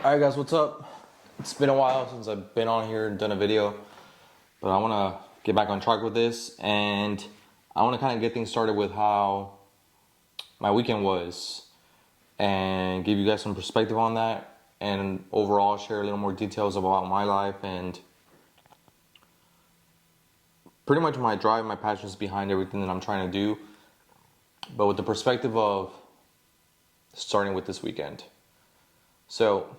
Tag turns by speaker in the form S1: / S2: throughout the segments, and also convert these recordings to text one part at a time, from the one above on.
S1: Alright guys, what's up? It's been a while since I've been on here and done a video, but I want to get back on track with this, and I want to kind of get things started with how my weekend was and give you guys some perspective on that, and overall share a little more details about my life and pretty much my drive, my passions behind everything that I'm trying to do, but with the perspective of starting with this weekend. So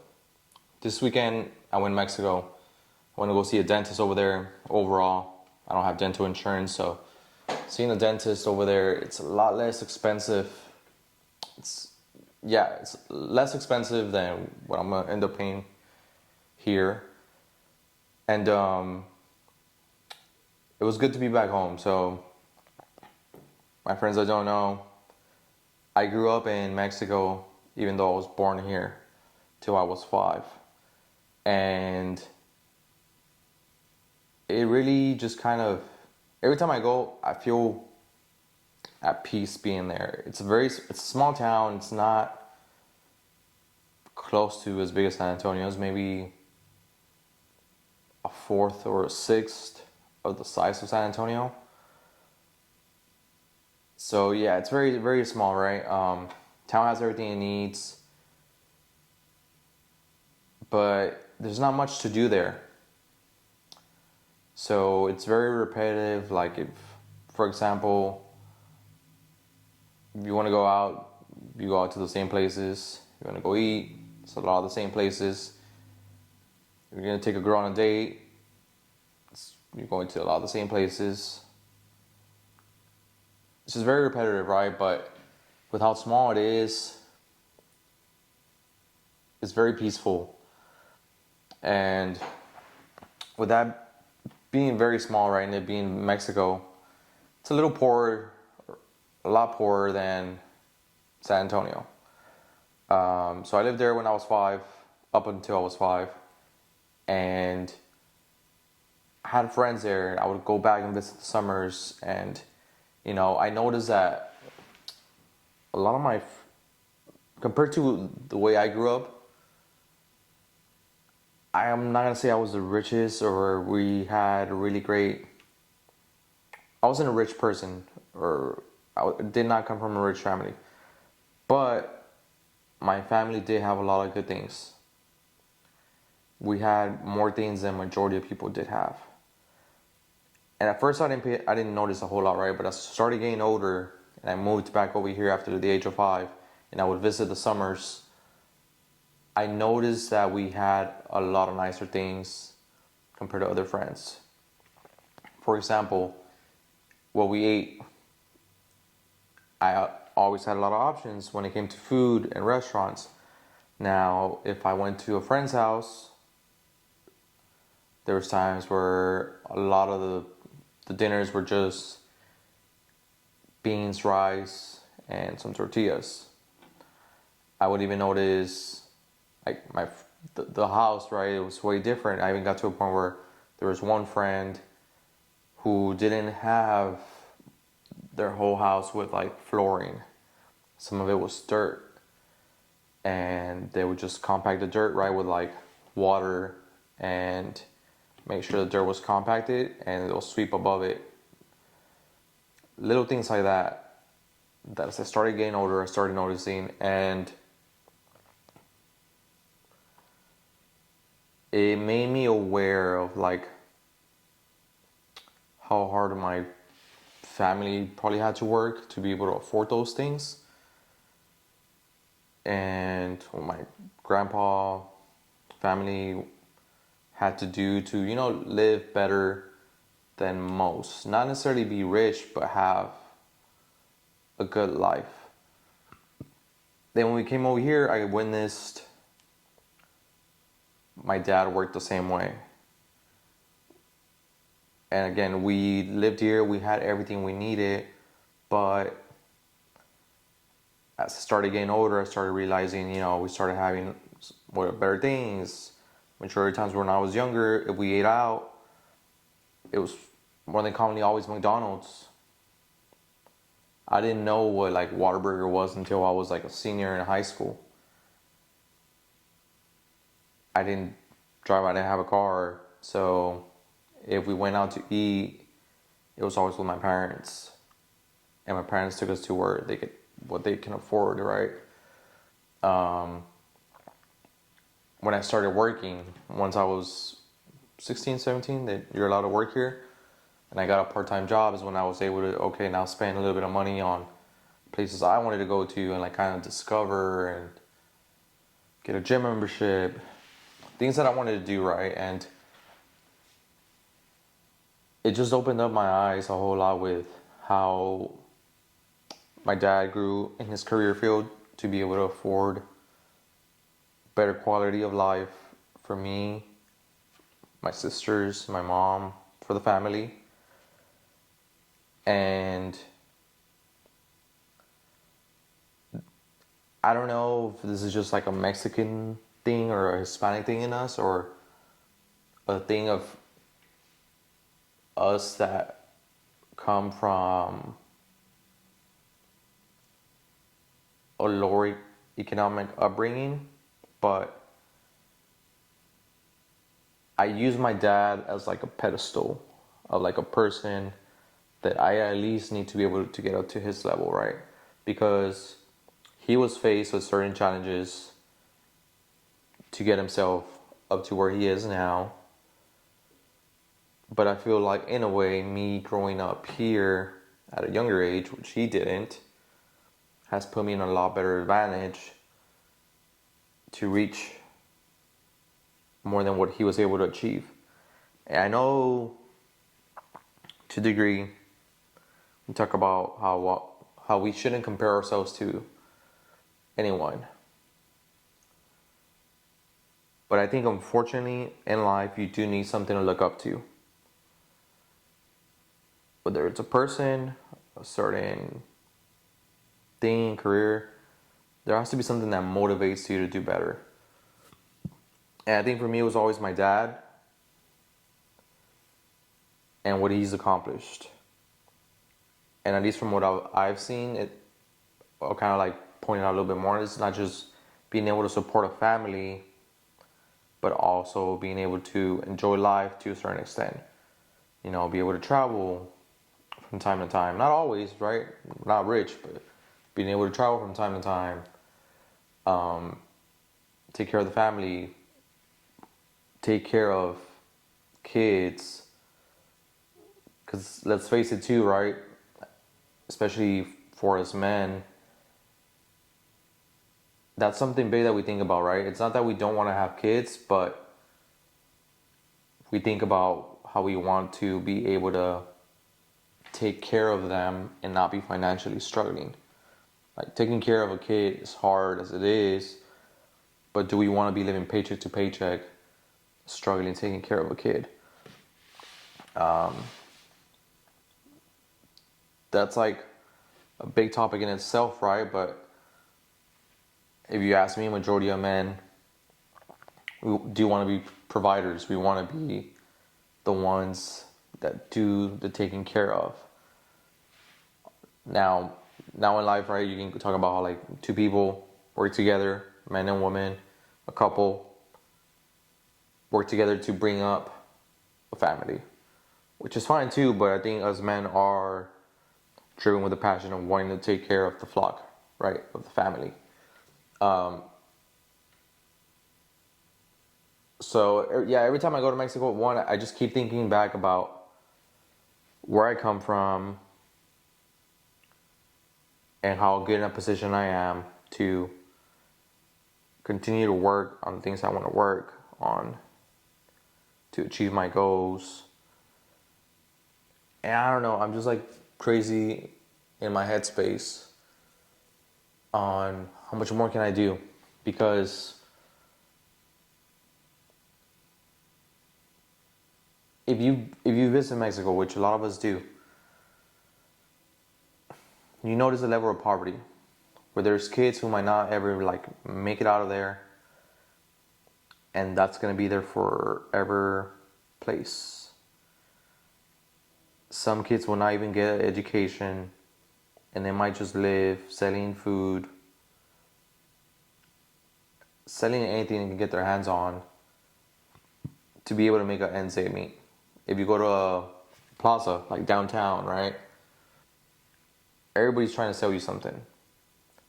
S1: this weekend, I went to Mexico. I went to go see a dentist over there. Overall, I don't have dental insurance, so seeing a dentist over there, it's a lot less expensive. It's less expensive than what I'm gonna end up paying here. And it was good to be back home. So, my friends that don't know, I grew up in Mexico, even though I was born here, till I was 5. And it really just kind of, every time I go, I feel at peace being there. It's a small town. It's not close to as big as San Antonio. It's maybe a fourth or a sixth of the size of San Antonio. So yeah, it's very, very small, right? Town has everything it needs, but there's not much to do there. So it's very repetitive. Like, if, for example, if you want to go out, you go out to the same places. You want to go eat, it's a lot of the same places. You're going to take a girl on a date, you're going to a lot of the same places. It's just very repetitive, right? But with how small it is, it's very peaceful. And with that being very small, right, and it being Mexico, it's a little poorer, a lot poorer than San Antonio. So I lived there when I was 5, up until I was 5, and I had friends there. I would go back and visit the summers, and I noticed that a lot of compared to the way I grew up, I am not gonna say I was the richest or we had a really great. I wasn't a rich person, or I did not come from a rich family, but my family did have a lot of good things. We had more things than majority of people did have. And at first I didn't notice a whole lot, right? But as I started getting older and I moved back over here after the age of 5, and I would visit the summers, I noticed that we had a lot of nicer things compared to other friends. For example, what we ate, I always had a lot of options when it came to food and restaurants. Now, if I went to a friend's house, there was times where a lot of the dinners were just beans, rice, and some tortillas. I would even notice, like, the house, right? It was way different. I even got to a point where there was one friend who didn't have their whole house with like flooring. Some of it was dirt, and they would just compact the dirt, right, with like water, and make sure the dirt was compacted, and it'll sweep above it. Little things like that as I started getting older, I started noticing, and it made me aware of like how hard my family probably had to work to be able to afford those things. And what my grandpa family had to do to, live better than most. Not necessarily be rich, but have a good life. Then when we came over here, I witnessed my dad worked the same way. And again, we lived here, we had everything we needed, but as I started getting older, I started realizing, we started having more better things. Majority of times when I was younger, if we ate out, it was more than commonly always McDonald's. I didn't know what like Whataburger was until I was like a senior in high school. I didn't drive, I didn't have a car. So if we went out to eat, it was always with my parents. And my parents took us to where they could, what they can afford, right? Um, when I started working, once I was 16, 17, that you're allowed to work here. And I got a part-time job is when I was able to, okay, now spend a little bit of money on places I wanted to go to and like kind of discover and get a gym membership, things that I wanted to do, right? And it just opened up my eyes a whole lot with how my dad grew in his career field to be able to afford better quality of life for me, my sisters, my mom, for the family. And I don't know if this is just like a Mexican thing or a Hispanic thing in us, or a thing of us that come from a lower economic upbringing, but I use my dad as like a pedestal of like a person that I at least need to be able to get up to his level, right? Because he was faced with certain challenges to get himself up to where he is now. But I feel like, in a way, me growing up here at a younger age, which he didn't, has put me in a lot better advantage to reach more than what he was able to achieve. And I know, to a degree, we talk about how we shouldn't compare ourselves to anyone. But I think, unfortunately, in life, you do need something to look up to. Whether it's a person, a certain thing, career, there has to be something that motivates you to do better. And I think for me, it was always my dad and what he's accomplished. And at least from what I've seen, I'll kind of like point out a little bit more. It's not just being able to support a family, but also being able to enjoy life to a certain extent. You know, be able to travel from time to time. Not always, right? Not rich, but being able to travel from time to time. Take care of the family. Take care of kids. Because let's face it too, right? Especially for us men, that's something big that we think about, right? It's not that we don't want to have kids, but we think about how we want to be able to take care of them and not be financially struggling. Like, taking care of a kid is hard as it is, but do we want to be living paycheck to paycheck, struggling taking care of a kid? That's like a big topic in itself, right? But if you ask me, majority of men, we do want to be providers. We want to be the ones that do the taking care of. Now in life, right, you can talk about how like two people work together, man and woman, a couple, work together to bring up a family, which is fine too, but I think us men are driven with the passion of wanting to take care of the flock, right, of the family. So yeah, every time I go to Mexico, one, I just keep thinking back about where I come from and how good in a position I am to continue to work on the things I want to work on to achieve my goals. And I don't know, I'm just like crazy in my headspace on how much more can I do, because if you visit Mexico, which a lot of us do, you notice the level of poverty, where there's kids who might not ever like make it out of there, and that's gonna be their forever place. Some kids will not even get an education, and they might just live selling food, selling anything they can get their hands on, to be able to make an ends meet. If you go to a plaza like downtown, right? Everybody's trying to sell you something,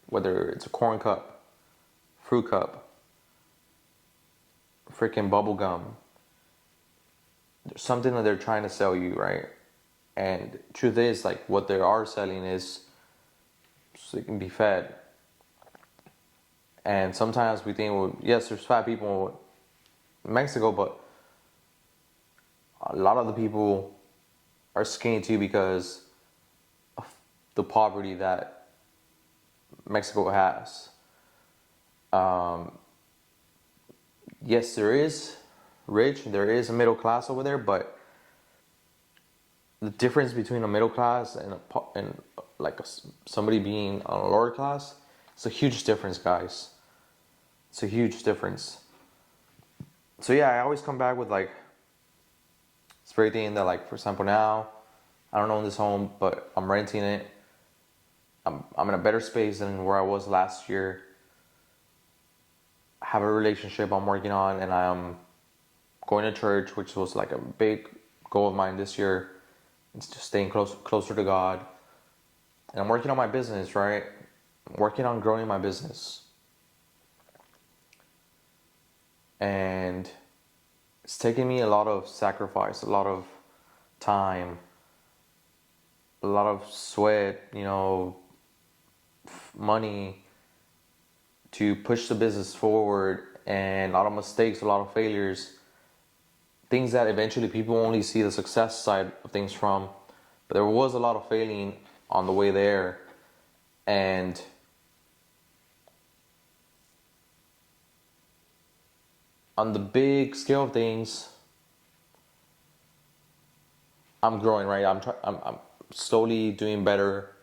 S1: whether it's a corn cup, fruit cup, freaking bubble gum. There's something that they're trying to sell you, right? And truth is, like, what they are selling is so they can be fed. And sometimes we think, well, yes, there's fat people in Mexico, but a lot of the people are skinny too because of the poverty that Mexico has. Yes, there is rich, there is a middle class over there, but the difference between a middle class and like somebody being on a lower class, it's a huge difference, guys. It's a huge difference. So yeah, I always come back with like it's very thing that, like, for example, now I don't own this home, but I'm renting it. I'm in a better space than where I was last year. I have a relationship I'm working on, and I'm going to church, which was like a big goal of mine this year. It's just staying closer to God. And I'm working on my business, right? I'm working on growing my business. And it's taken me a lot of sacrifice, a lot of time, a lot of sweat, money to push the business forward, and a lot of mistakes, a lot of failures, things that eventually people only see the success side of things from. But there was a lot of failing on the way there, and on the big scale of things, I'm growing, right? I'm slowly doing better,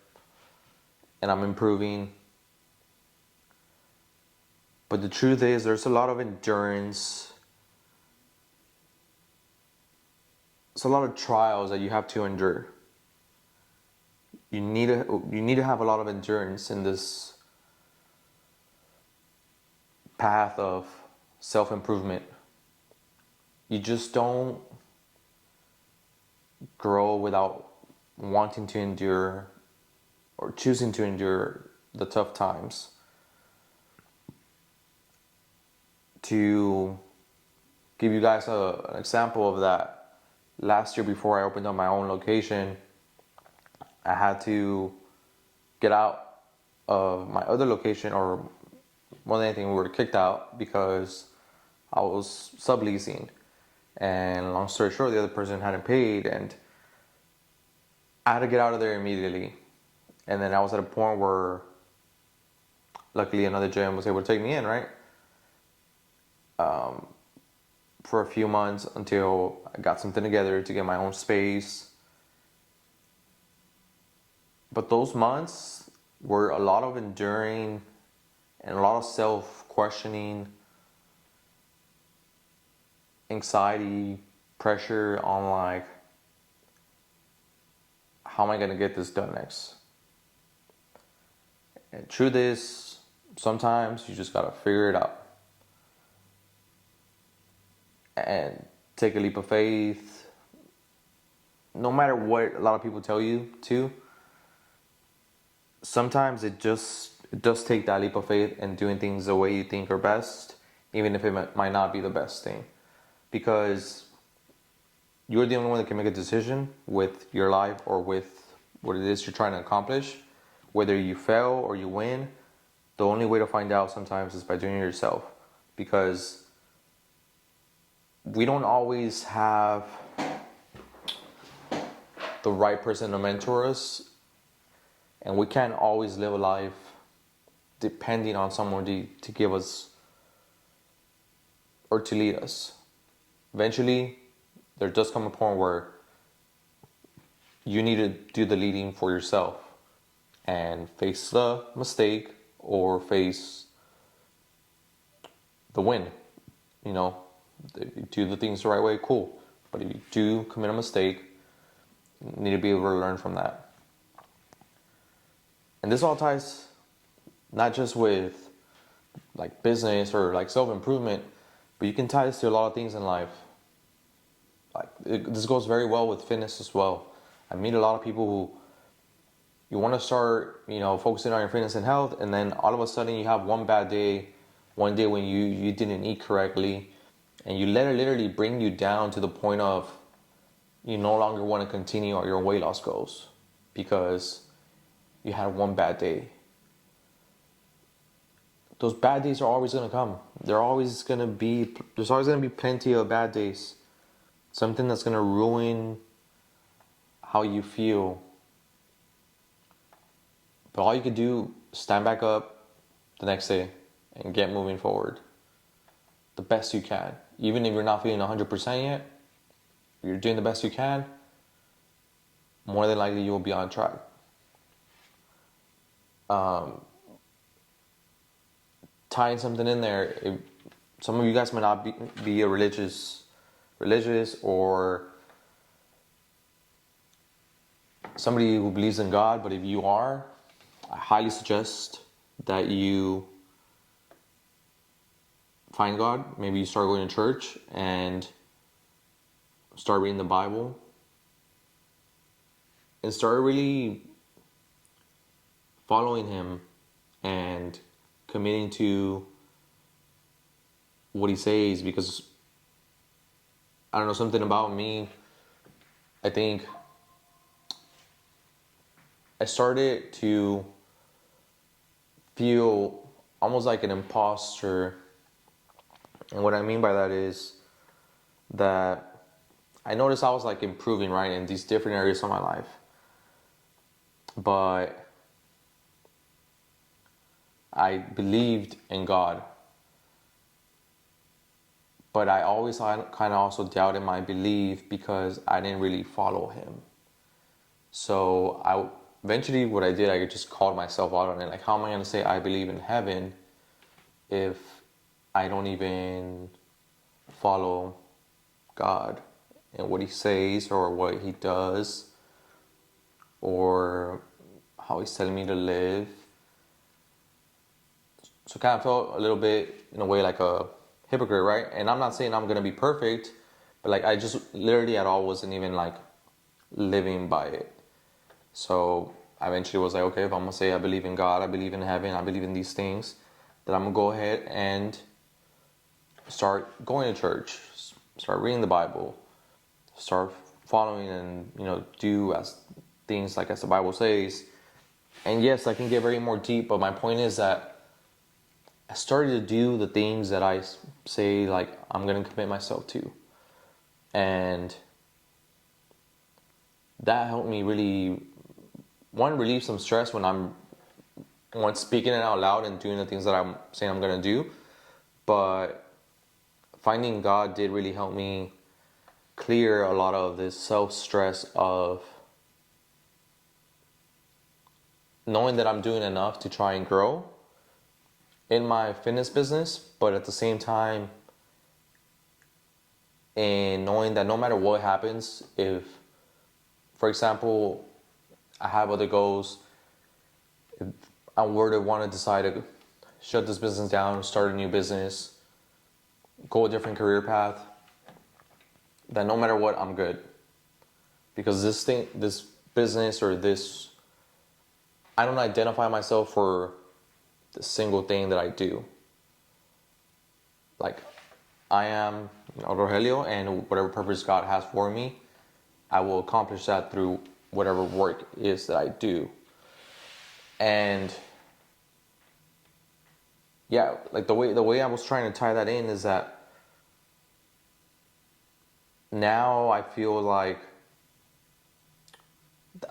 S1: and I'm improving. But the truth is, there's a lot of endurance. It's a lot of trials that you have to endure. You need to have a lot of endurance in this path of self-improvement. You just don't grow without wanting to endure or choosing to endure the tough times. To give you guys an example of that, last year before I opened up my own location, I had to get out of my other location, or more than anything, we were kicked out because I was subleasing. And long story short, the other person hadn't paid, and I had to get out of there immediately. And then I was at a point where luckily another gym was able to take me in, right? For a few months until I got something together to get my own space. But those months were a lot of enduring and a lot of self-questioning, anxiety, pressure on, like, how am I going to get this done next? And truth is, sometimes you just got to figure it out. And take a leap of faith. No matter what a lot of people tell you to, sometimes it does take that leap of faith and doing things the way you think are best, even if it might not be the best thing. Because you're the only one that can make a decision with your life or with what it is you're trying to accomplish. Whether you fail or you win, the only way to find out sometimes is by doing it yourself. Because we don't always have the right person to mentor us, and we can't always live a life depending on someone to give us or to lead us. Eventually, there does come a point where you need to do the leading for yourself and face the mistake or face the win. If you do the things the right way, cool. But if you do commit a mistake, you need to be able to learn from that. And this all ties not just with like business or like self-improvement, but you can tie this to a lot of things in life. This goes very well with fitness as well. I meet a lot of people who you want to start, focusing on your fitness and health, and then all of a sudden you have one bad day, one day when you didn't eat correctly, and you let it literally bring you down to the point of you no longer want to continue on your weight loss goals because you had one bad day. Those bad days are always going to come. There's always going to be plenty of bad days. Something that's going to ruin how you feel. But all you could do is stand back up the next day and get moving forward the best you can. Even if you're not feeling 100% yet, you're doing the best you can, more than likely you will be on track. Tying something in there, some of you guys might not be a religious or somebody who believes in God, but if you are, I highly suggest that you find God. Maybe you start going to church and start reading the Bible and start really following Him and committing to what He says, because I don't know, something about me, I think I started to feel almost like an imposter. And what I mean by that is that I noticed I was like improving, right, in these different areas of my life. But I believed in God. But I always kind of also doubted my belief because I didn't really follow Him. So eventually what I did, I just called myself out on it. Like, how am I going to say I believe in heaven if I don't even follow God and what He says or what He does or how He's telling me to live? So I kind of felt a little bit, in a way, like a hypocrite, right? And I'm not saying I'm going to be perfect, but like I just literally at all wasn't even like living by it. So I eventually was like, okay, if I'm going to say I believe in God, I believe in heaven, I believe in these things, then I'm going to go ahead and start going to church, start reading the Bible, start following and, do as things like as the Bible says. And yes, I can get very more deep, but my point is that I started to do the things that I say, like, I'm going to commit myself to. And that helped me really, one, relieve some stress when I'm speaking it out loud and doing the things that I'm saying I'm going to do. But finding God did really help me clear a lot of this self-stress of knowing that I'm doing enough to try and grow in my fitness business, but at the same time, and knowing that no matter what happens, if, for example, I have other goals, if I were to want to decide to shut this business down, start a new business, go a different career path, then no matter what, I'm good. Because this business or this, I don't identify myself for the single thing that I do. Like, I am Rogelio, and whatever purpose God has for me, I will accomplish that through whatever work is that I do. And yeah, like the way I was trying to tie that in is that now I feel like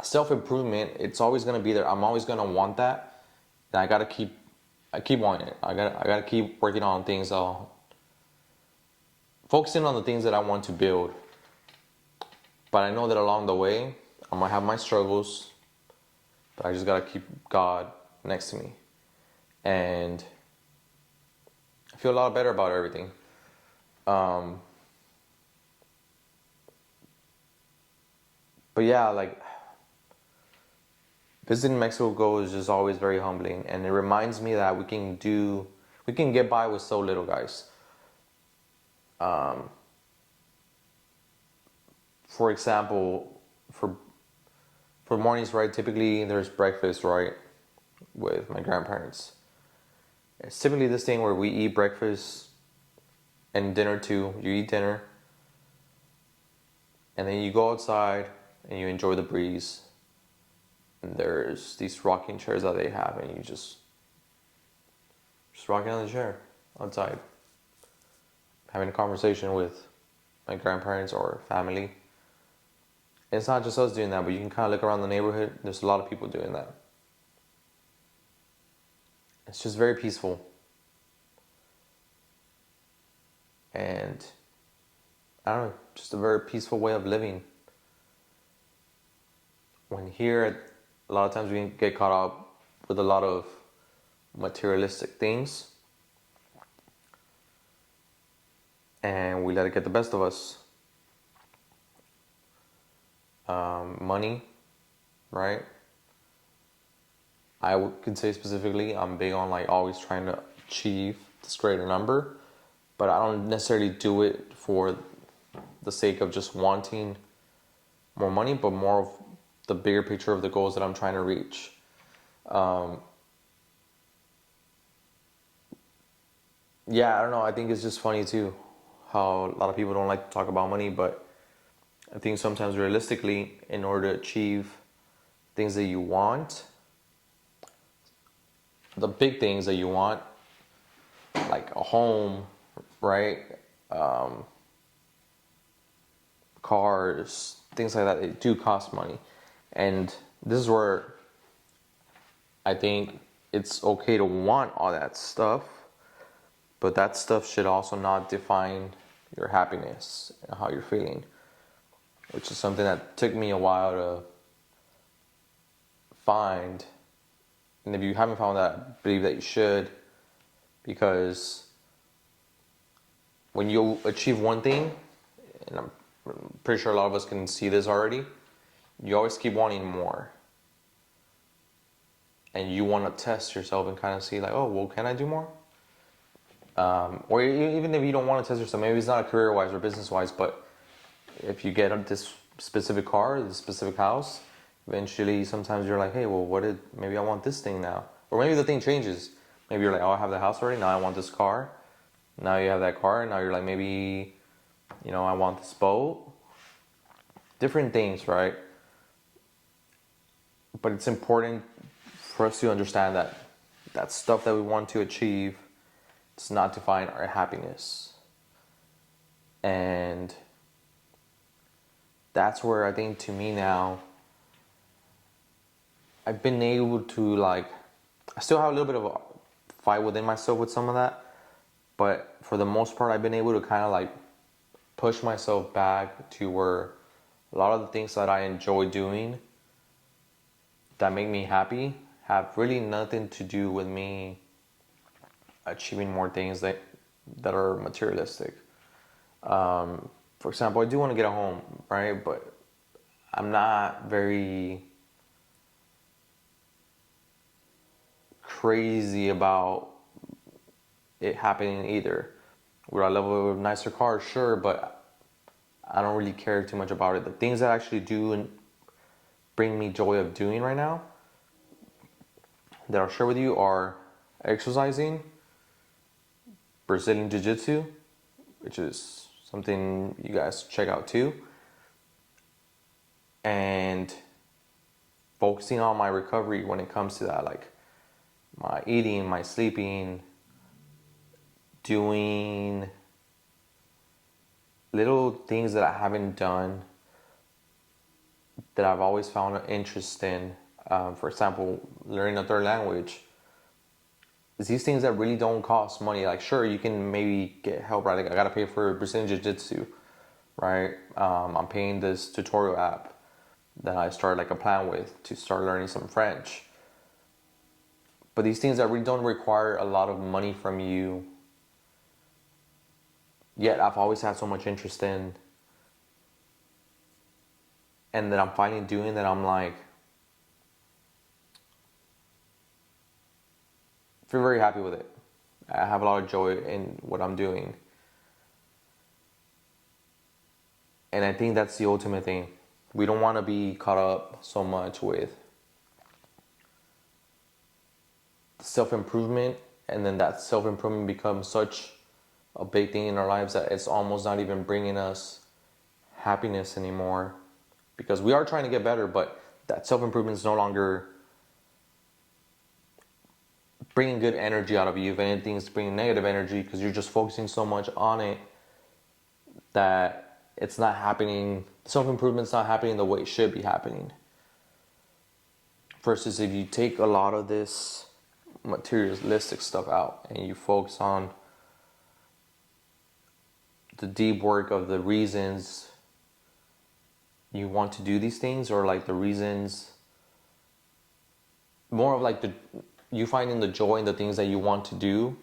S1: self-improvement, it's always going to be there. I'm always going to want that. And I keep wanting it. I gotta keep working on things, focusing on the things that I want to build. But I know that along the way, I'm gonna have my struggles, but I just gotta keep God next to me. And I feel a lot better about everything. But yeah, like, visiting Mexico is just always very humbling, and it reminds me that we can get by with so little, guys. for example, for mornings, right? Typically, there's breakfast, right, with my grandparents. It's typically this thing where we eat breakfast and dinner too. You eat dinner, and then you go outside and you enjoy the breeze. And there's these rocking chairs that they have, and you just rocking on the chair outside, having a conversation with my grandparents or family. It's not just us doing that, but you can kind of look around the neighborhood. There's a lot of people doing that. It's just very peaceful. And I don't know, just a very peaceful way of living. When here, a lot of times we get caught up with a lot of materialistic things. And we let it get the best of us. Money, right? I could say specifically, I'm big on like always trying to achieve this greater number, but I don't necessarily do it for the sake of just wanting more money, but more of the bigger picture of the goals that I'm trying to reach. Yeah, I don't know. I think it's just funny too how a lot of people don't like to talk about money, but I think sometimes realistically, in order to achieve things that you want, the big things that you want, like a home, right? Cars, things like that, they do cost money. And this is where I think it's okay to want all that stuff, but that stuff should also not define your happiness and how you're feeling, which is something that took me a while to find. And if you haven't found that, I believe that you should, because when you achieve one thing, and I'm pretty sure a lot of us can see this already, you always keep wanting more. And you want to test yourself and kind of see like, oh, well, can I do more? Or even if you don't want to test yourself, maybe it's not career-wise or business-wise, but if you get this specific car, this specific house, eventually sometimes you're like, hey, well, maybe I want this thing now. Or maybe the thing changes. Maybe you're like, oh, I have the house already, now I want this car. Now you have that car, and now you're like, maybe, I want this boat. Different things, right? But it's important for us to understand that stuff that we want to achieve does not define our happiness. And that's where I think, to me now, I've been able to I still have a little bit of a fight within myself with some of that, but for the most part, I've been able to kind of push myself back to where a lot of the things that I enjoy doing that make me happy have really nothing to do with me achieving more things that are materialistic. For example, I do want to get a home, right? But I'm not very crazy about it happening either. Would I love a nicer car? Sure, but I don't really care too much about it. The things that actually do and bring me joy of doing right now that I'll share with you are exercising, Brazilian Jiu-Jitsu, which is something you guys check out too, and focusing on my recovery when it comes to that, like my eating, my sleeping, doing little things that I haven't done that I've always found an interest in. For example, learning a third language. It's these things that really don't cost money. Like, sure, you can maybe get help, right? Like, I gotta pay for Brazilian Jiu-Jitsu, right? I'm paying this tutorial app that I started a plan with to start learning some French. But these things that really don't require a lot of money from you, yet I've always had so much interest in, and that I'm finally doing, that I'm feel very happy with it. I have a lot of joy in what I'm doing. And I think that's the ultimate thing. We don't want to be caught up so much with self-improvement, and then that self-improvement becomes such a big thing in our lives that it's almost not even bringing us happiness anymore, because we are trying to get better, but that self-improvement is no longer bringing good energy out of you. If anything, it's bringing negative energy because you're just focusing so much on it that it's not happening. Self-improvement's not happening the way it should be happening. Versus if you take a lot of this materialistic stuff out and you focus on the deep work of the reasons you want to do these things, or like the reasons, more of like you finding the joy in the things that you want to do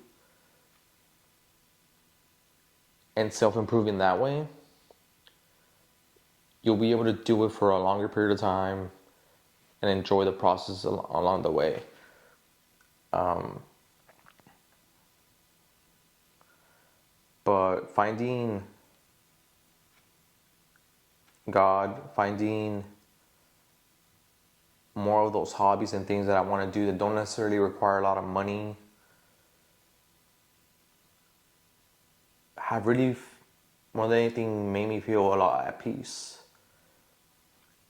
S1: and self-improving that way, you'll be able to do it for a longer period of time and enjoy the process along the way. But finding God, finding more of those hobbies and things that I want to do that don't necessarily require a lot of money, have really, more than anything, made me feel a lot at peace.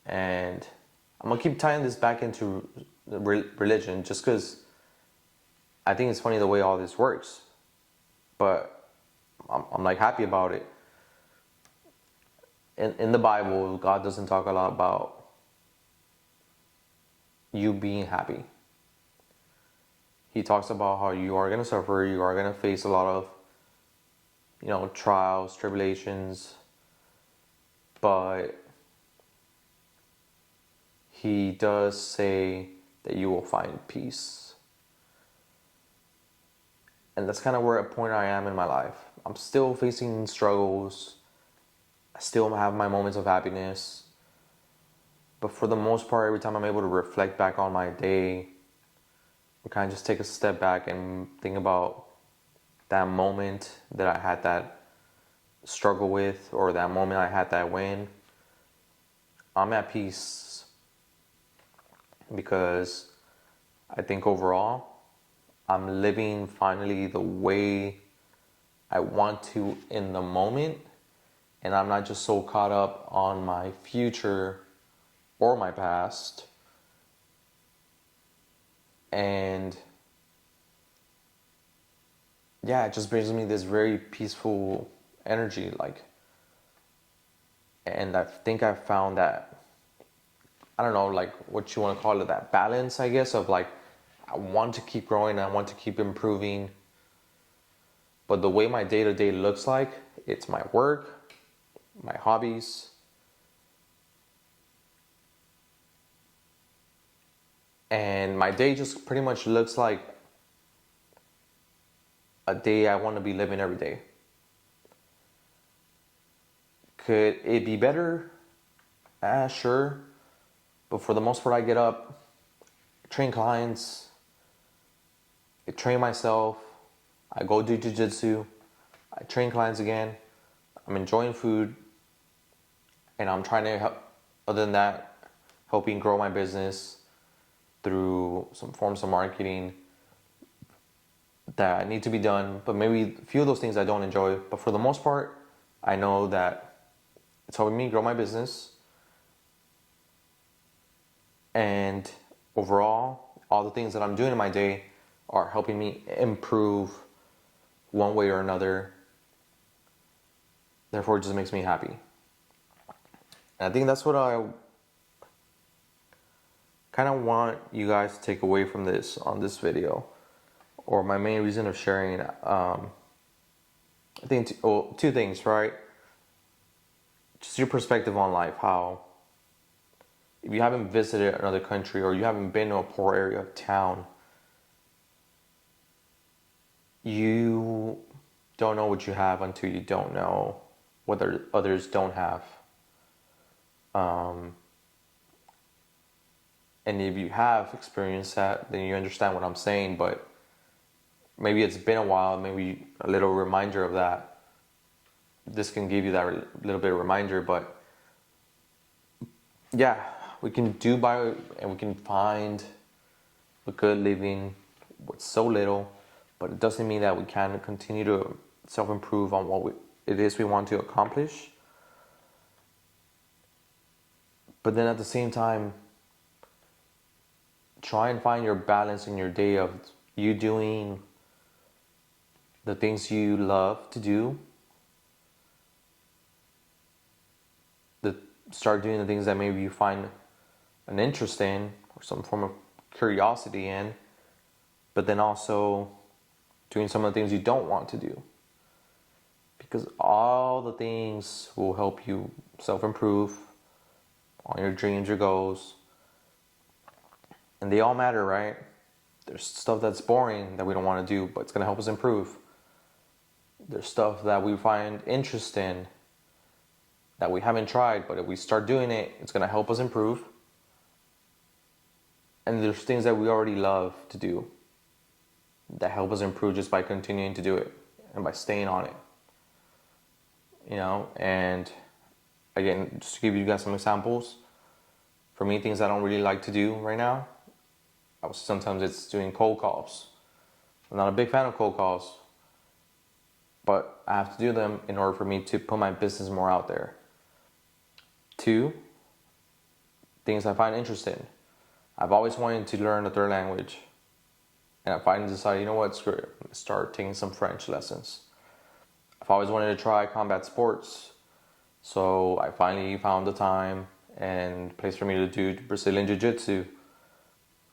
S1: And I'm going to keep tying this back into religion just because I think it's funny the way all this works. But I'm like happy about it. In the Bible, God doesn't talk a lot about you being happy. He talks about how you are going to suffer, you are going to face a lot of, trials, tribulations, but he does say that you will find peace. And that's kind of where a point I am in my life. I'm still facing struggles. I still have my moments of happiness. But for the most part, every time I'm able to reflect back on my day, I kind of just take a step back and think about that moment that I had that struggle with, or that moment I had that win. I'm at peace because I think overall I'm living finally the way I want to in the moment, and I'm not just so caught up on my future or my past. And yeah, it just brings me this very peaceful energy, and I think I found that, I don't know, like what you want to call it, that balance, I guess, of like, I want to keep growing, I want to keep improving, but the way my day-to-day looks like, it's my work, my hobbies, and my day just pretty much looks like a day I want to be living every day. Could it be better? Sure. But for the most part, I get up, train clients, I train myself, I go do jiu-jitsu, I train clients again, I'm enjoying food, and I'm trying to help, other than that, helping grow my business through some forms of marketing that need to be done, but maybe a few of those things I don't enjoy. But for the most part, I know that it's helping me grow my business, and overall, all the things that I'm doing in my day are helping me improve one way or another. Therefore, it just makes me happy. And I think that's what I kind of want you guys to take away from this on this video, or my main reason of sharing. I think two things, right? Just your perspective on life. How, if you haven't visited another country or you haven't been to a poor area of town, you don't know what you have until you don't know what others don't have. And if you have experienced that, then you understand what I'm saying, but maybe it's been a while, maybe a little reminder of that. this can give you that little bit of reminder. But yeah, we can do by, and we can find a good living with so little, but it doesn't mean that we can't continue to self-improve on what it is we want to accomplish. But then at the same time, try and find your balance in your day of you doing the things you love to do. Start doing the things that maybe you find an interest in or some form of curiosity in, but then also doing some of the things you don't want to do. Because all the things will help you self-improve on your dreams, your goals. And they all matter, right? There's stuff that's boring that we don't want to do, but it's going to help us improve. There's stuff that we find interest in that we haven't tried, but if we start doing it, it's going to help us improve. And there's things that we already love to do that help us improve just by continuing to do it and by staying on it. You know, and again, just to give you guys some examples, for me, things I don't really like to do right now, sometimes it's doing cold calls. I'm not a big fan of cold calls, but I have to do them in order for me to put my business more out there. 2, things I find interesting. I've always wanted to learn a third language, and I finally decided, you know what, screw it, I'm gonna start taking some French lessons. I've always wanted to try combat sports, so I finally found the time and place for me to do Brazilian Jiu-Jitsu.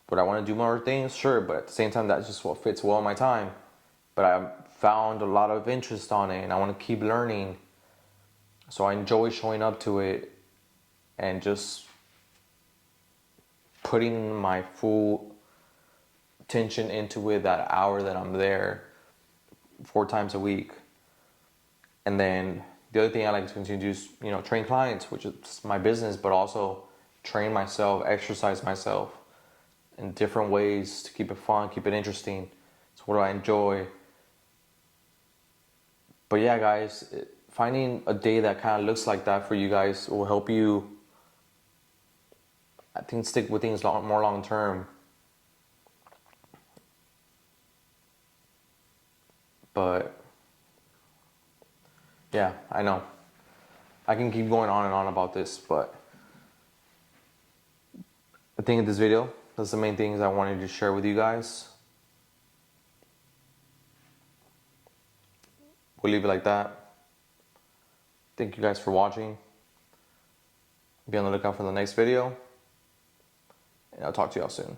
S1: But I want to do more things, sure, but at the same time, that's just what fits well in my time. But I've found a lot of interest on it, and I want to keep learning. So I enjoy showing up to it and just putting my full attention into it that hour that I'm there 4 times a week. And then the other thing I like to continue to do is, you know, train clients, which is my business, but also train myself, exercise myself in different ways to keep it fun, keep it interesting. It's what I enjoy. But yeah, guys, finding a day that kind of looks like that for you guys will help you, I think, stick with things more long term. But yeah, I know I can keep going on and on about this, but I think in this video, that's the main things I wanted to share with you guys. We'll leave it like that. Thank you guys for watching. Be on the lookout for the next video, and I'll talk to y'all soon.